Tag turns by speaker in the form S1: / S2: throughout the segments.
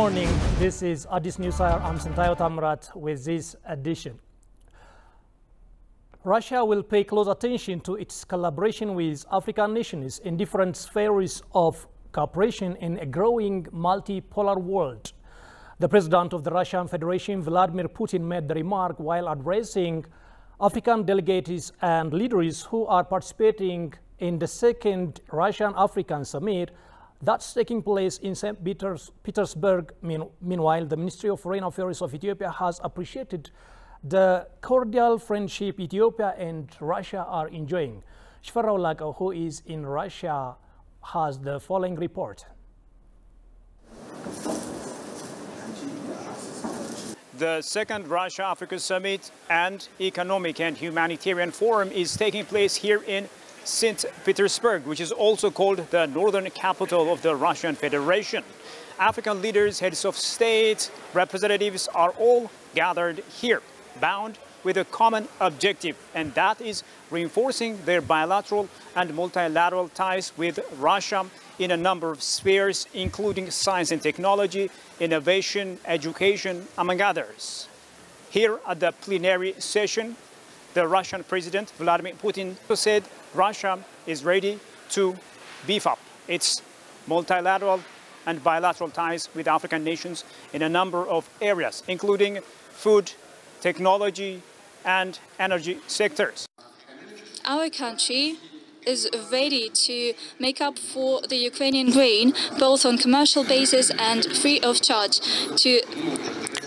S1: morning. This is Addis News Hour. I'm Sintayo Tamrat with this edition. Russia will pay close attention to its collaboration with African nations in different spheres of cooperation in a growing multipolar world. The president of the Russian Federation, Vladimir Putin, made the remark while addressing African delegates and leaders who are participating in the second Russian-African summit that's taking place in St. Petersburg. Meanwhile, the Ministry of Foreign Affairs of Ethiopia has appreciated the cordial friendship Ethiopia and Russia are enjoying. Shfarao Laka, who is in Russia, has the following report.
S2: The second Russia-Africa Summit and Economic and Humanitarian Forum is taking place here in St. Petersburg, which is also called the northern capital of the Russian Federation. African leaders, heads of state, representatives are all gathered here, bound with a common objective, and that is reinforcing their bilateral and multilateral ties with Russia in a number of spheres, including science and technology, innovation, education, among others. Here at the plenary session, the Russian President Vladimir Putin said Russia is ready to beef up its multilateral and bilateral ties with African nations in a number of areas, including food, technology, and energy sectors.
S3: Our country is ready to make up for the Ukrainian grain, both on commercial basis and free of charge, to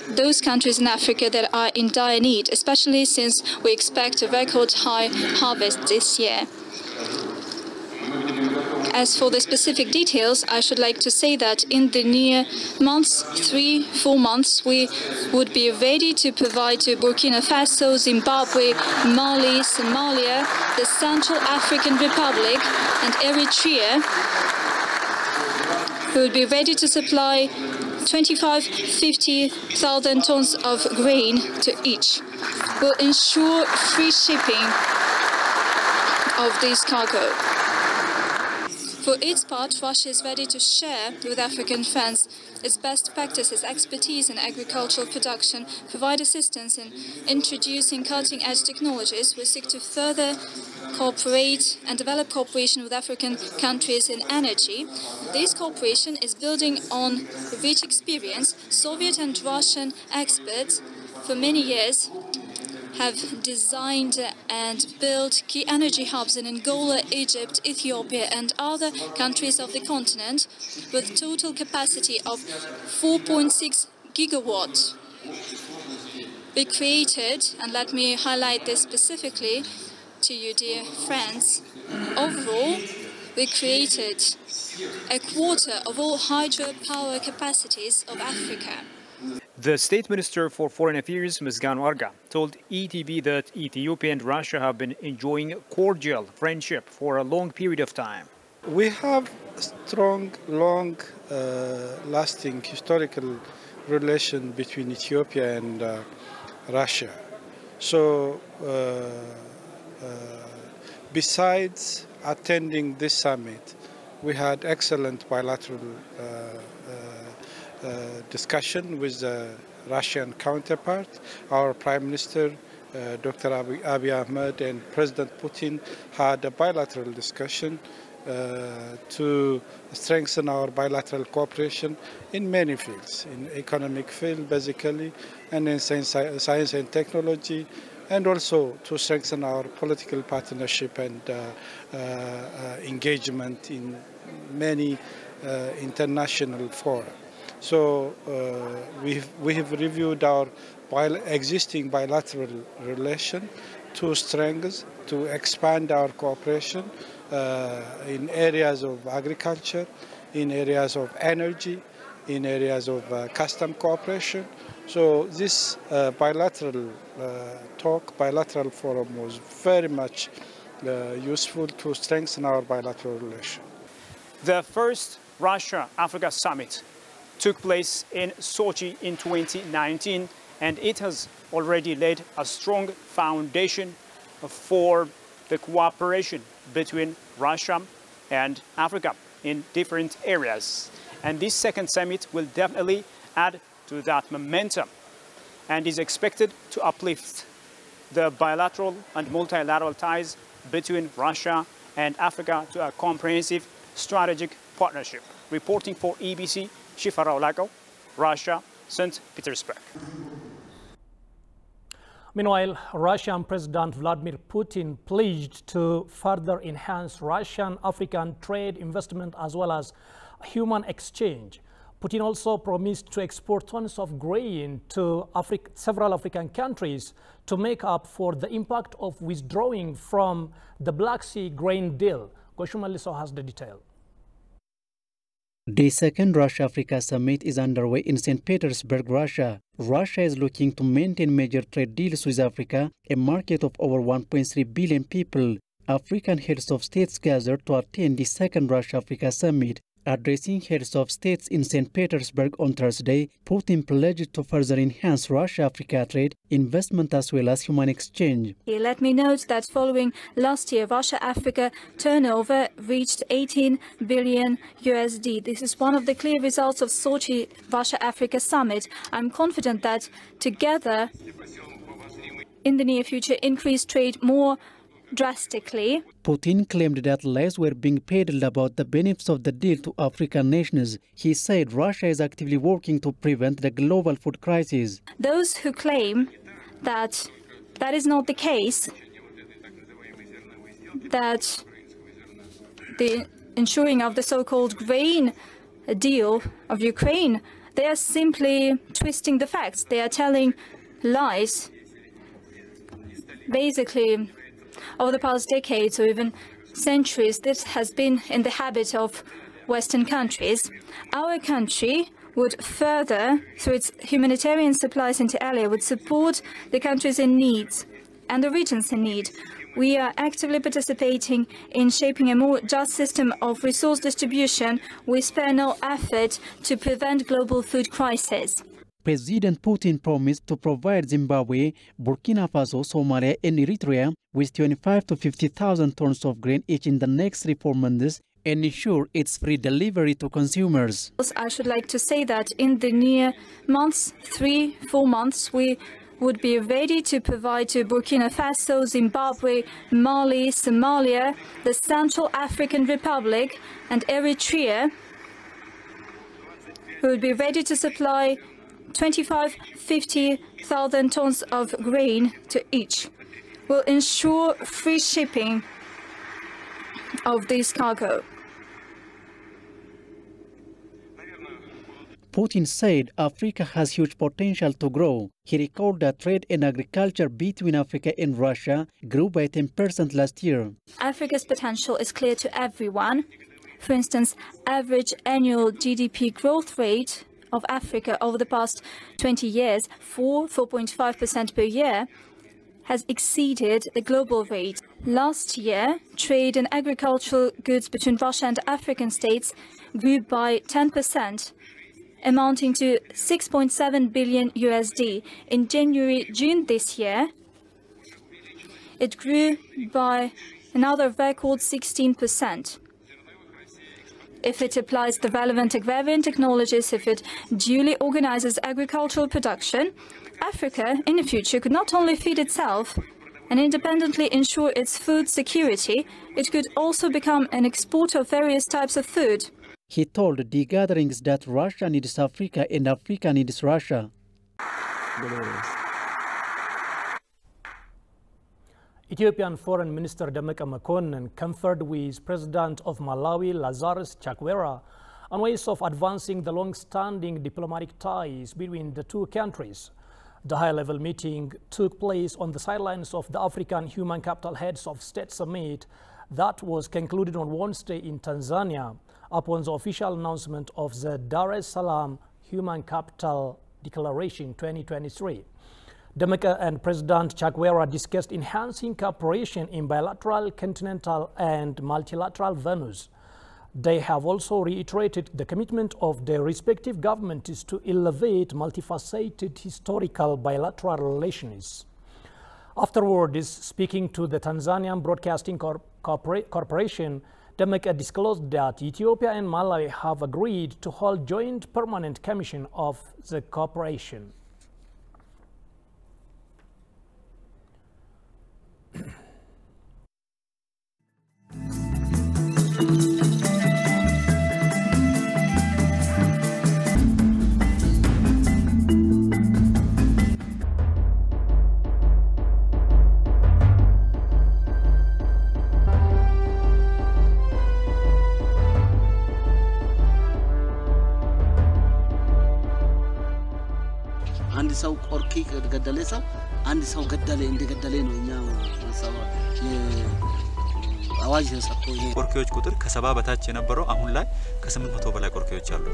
S3: those countries in Africa that are in dire need, especially since we expect a record high harvest this year. As for the specific details, I should like to say that in the near months, 3-4 months, we would be ready to provide to Burkina Faso, Zimbabwe, Mali, Somalia, the Central African Republic, and Eritrea. We would be ready to supply 50,000 tons of grain to each. We'll ensure free shipping of this cargo. For its part, Russia is ready to share with African friends its best practices, expertise in agricultural production, provide assistance in introducing cutting-edge technologies. We seek to further cooperate and develop cooperation with African countries in energy. This cooperation is building on rich experience. Soviet and Russian experts for many years have designed and built key energy hubs in Angola, Egypt, Ethiopia, and other countries of the continent with total capacity of 4.6 gigawatts. We created, and let me highlight this specifically to you, dear friends, overall, we created a quarter of all hydropower capacities of Africa.
S2: The State Minister for Foreign Affairs, Misganu Arga, told ETV that Ethiopia and Russia have been enjoying cordial friendship for a long period of time.
S4: We have a strong, long-lasting historical relation between Ethiopia and Russia. So, besides attending this summit, we had excellent bilateral discussion with the Russian counterpart. Our Prime Minister, Dr. Abiy Ahmed, and President Putin had a bilateral discussion to strengthen our bilateral cooperation in many fields, in economic field basically, and in science and technology, and also to strengthen our political partnership and engagement in many international fora. So we have reviewed our existing bilateral relation to strengthen, to expand our cooperation in areas of agriculture, in areas of energy, in areas of custom cooperation. So this bilateral bilateral forum was very much useful to strengthen our bilateral relation.
S2: The first Russia-Africa Summit took place in Sochi in 2019, and it has already laid a strong foundation for the cooperation between Russia and Africa in different areas. And this second summit will definitely add to that momentum and is expected to uplift the bilateral and multilateral ties between Russia and Africa to a comprehensive strategic partnership. Reporting for EBC, Shifa Raulako, Russia, St. Petersburg.
S1: Meanwhile, Russian President Vladimir Putin pledged to further enhance Russian-African trade, investment, as well as human exchange. Putin also promised to export tons of grain to several African countries to make up for the impact of withdrawing from the Black Sea grain deal. Goshumaliso has the detail.
S5: The second Russia-Africa summit is underway in St. Petersburg, Russia. Russia is looking to maintain major trade deals with Africa, a market of over 1.3 billion people. African heads of states gathered to attend the second Russia-Africa summit. Addressing heads of states in St. Petersburg on Thursday, Putin pledged to further enhance Russia-Africa trade, investment as well as human exchange.
S3: Let me note that following last year, Russia-Africa turnover reached 18 billion USD. This is one of the clear results of Sochi Russia-Africa summit. I'm confident that together, in the near future, increase trade more drastically.
S5: Putin claimed that lies were being peddled about the benefits of the deal to African nations. He said Russia is actively working to prevent the global food crisis.
S3: Those who claim that that is not the case, that the ensuring of the so-called grain deal of Ukraine, they are simply twisting the facts. They are telling lies. Basically, over the past decades or even centuries, this has been in the habit of Western countries. Our country would further, through its humanitarian supplies into area, would support the countries in need and the regions in need. We are actively participating in shaping a more just system of resource distribution. We spare no effort to prevent global food crisis.
S5: President Putin promised to provide Zimbabwe, Burkina Faso, Somalia and Eritrea with 25 to 50,000 tons of grain each in the next 3-4 months and ensure its free delivery to consumers.
S3: I should like to say that in the near months, 3-4 months, we would be ready to provide to Burkina Faso, Zimbabwe, Mali, Somalia, the Central African Republic and Eritrea. We would be ready to supply 50,000 tons of grain to each. Will ensure free shipping of this cargo.
S5: Putin said Africa has huge potential to grow. He recalled that trade and agriculture between Africa and Russia grew by 10% last year.
S3: Africa's potential is clear to everyone. For instance, average annual GDP growth rate of Africa over the past 20 years, 4.5% per year, has exceeded the global rate. Last year, trade in agricultural goods between Russia and African states grew by 10%, amounting to 6.7 billion USD. In January-June this year, it grew by another record 16%. If it applies the relevant agrarian technologies, if it duly organizes agricultural production, Africa in the future could not only feed itself and independently ensure its food security, it could also become an exporter of various types of food.
S5: He told the gatherings that Russia needs Africa and Africa needs Russia.
S1: Ethiopian Foreign Minister Demeke Mekonnen conferred with President of Malawi, Lazarus Chakwera, on ways of advancing the long-standing diplomatic ties between the two countries. The high-level meeting took place on the sidelines of the African Human Capital Heads of State Summit that was concluded on Wednesday in Tanzania upon the official announcement of the Dar es Salaam Human Capital Declaration 2023. Demeke and President Chakwera discussed enhancing cooperation in bilateral, continental and multilateral venues. They have also reiterated the commitment of their respective governments to elevate multifaceted historical bilateral relations. Afterwards, speaking to the Tanzanian Broadcasting Corporation, Demeke disclosed that Ethiopia and Malawi have agreed to hold joint permanent commission of the cooperation.
S6: አንድ ሰው ቆርኪ ገደለ ሰው አንድ ሰው ገደለ እንደገደለ ነው እኛ ሰው አዋጅ ተሰጥቶ
S7: ቆርኪዎች ቁጥር ከ70 በታች የነበረው አሁን ላይ ከ800 በላይ ቆርኪዎች አሉ።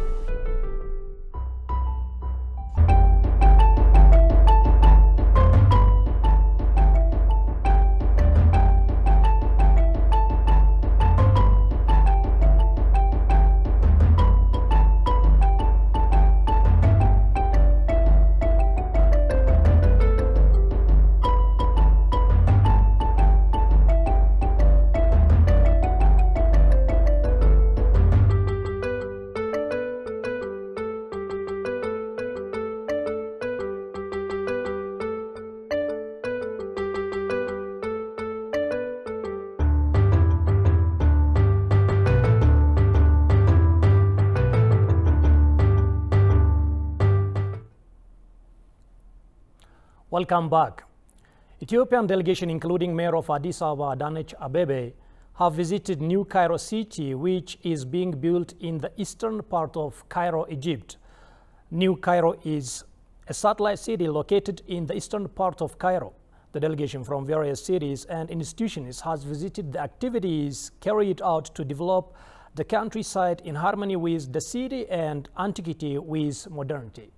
S1: Welcome back. Ethiopian delegation, including Mayor of Addis Ababa, Adanej Abebe, have visited New Cairo city, which is being built in the eastern part of Cairo, Egypt. New Cairo is a satellite city located in the eastern part of Cairo. The delegation from various cities and institutions has visited the activities carried out to develop the countryside in harmony with the city and antiquity with modernity.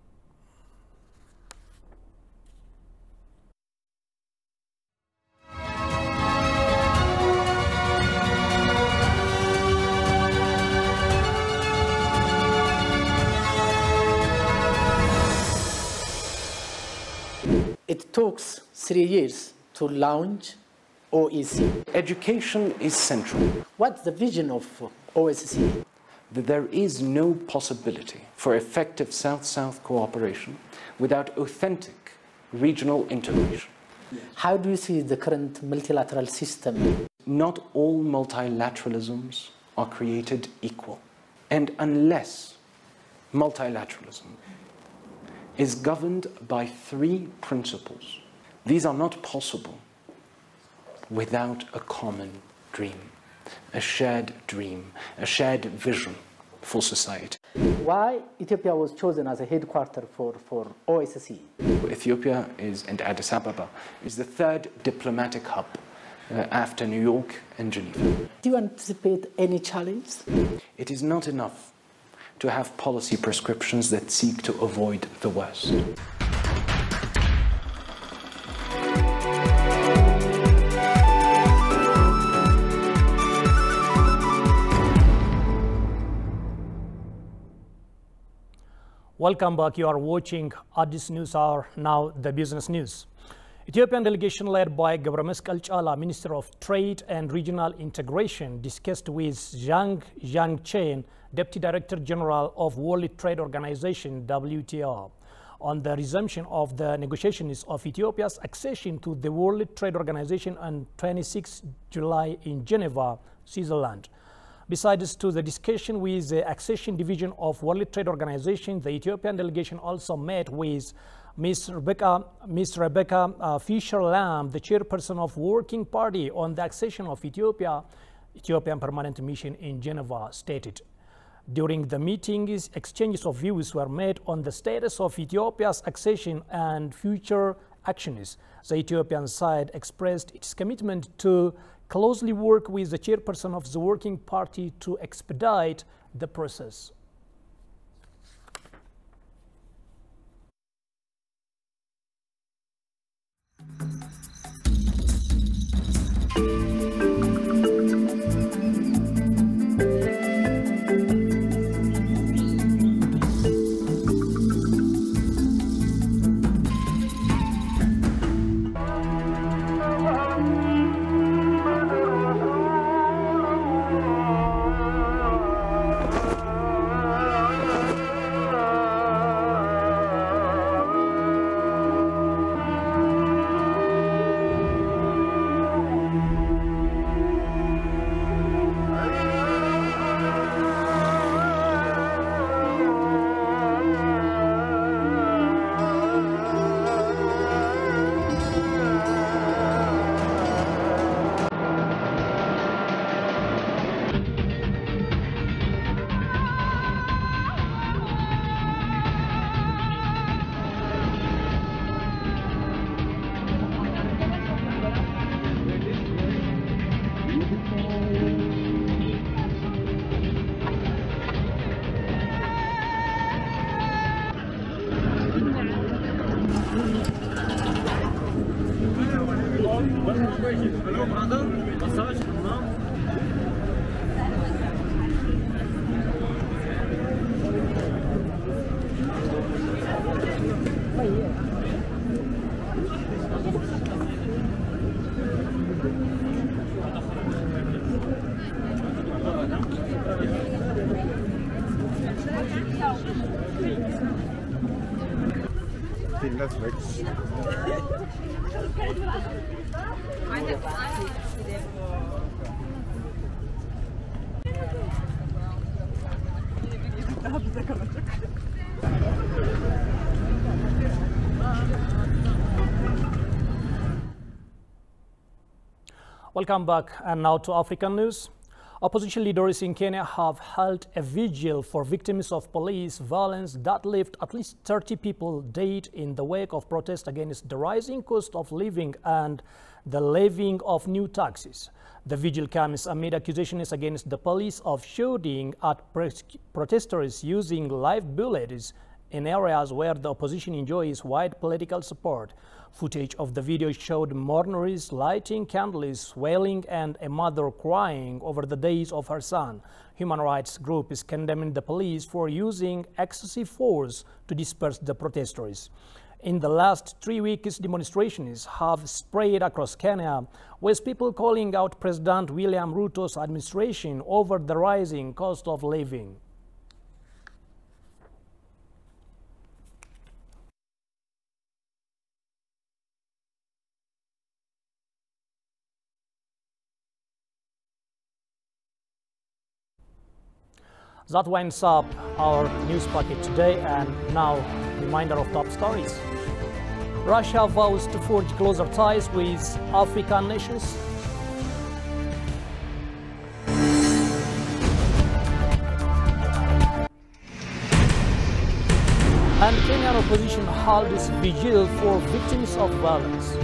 S8: It took 3 years to launch OSCE.
S9: Education is central.
S8: What's the vision of OSCE?
S9: There is no possibility for effective South-South cooperation without authentic regional integration.
S8: How do you see the current multilateral system?
S9: Not all multilateralisms are created equal. And unless multilateralism is governed by 3 principles, these are not possible without a common dream, a shared vision for society.
S8: Why Ethiopia was chosen as a headquarter for OSCE?
S9: Ethiopia and Addis Ababa is the 3rd diplomatic hub after New York and Geneva.
S8: Do you anticipate any challenge?
S9: It is not enough to have policy prescriptions that seek to avoid the worst.
S1: Welcome back. You are watching Addis News Hour, now the business news. Ethiopian delegation led by Gebremasqel Chala, Minister of Trade and Regional Integration, discussed with Zhang Yangchen, Deputy Director General of World Trade Organization, WTO, on the resumption of the negotiations of Ethiopia's accession to the World Trade Organization on 26 July in Geneva, Switzerland. Besides to the discussion with the accession division of World Trade Organization, the Ethiopian delegation also met with Ms. Rebecca Fischer-Lamb, the chairperson of Working Party on the accession of Ethiopian Permanent Mission in Geneva, stated. During the meetings, exchanges of views were made on the status of Ethiopia's accession and future actions. The Ethiopian side expressed its commitment to closely work with the chairperson of the Working Party to expedite the process. Welcome back, and now to African news. Opposition leaders in Kenya have held a vigil for victims of police violence that left at least 30 people dead in the wake of protests against the rising cost of living and the levying of new taxes. The vigil comes amid accusations against the police of shooting at protesters using live bullets in areas where the opposition enjoys wide political support. Footage of the video showed mourners lighting candles, wailing, and a mother crying over the death of her son. Human rights group is condemning the police for using excessive force to disperse the protesters. In the last 3 weeks, demonstrations have spread across Kenya, with people calling out President William Ruto's administration over the rising cost of living. That winds up our news packet today, and now reminder of top stories. Russia vows to forge closer ties with African nations. And Kenyan opposition holds vigil for victims of violence.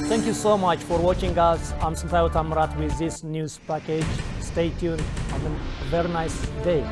S1: Thank you so much for watching us. I'm Santayo Tamrat with this news package. Stay tuned. Have a very nice day.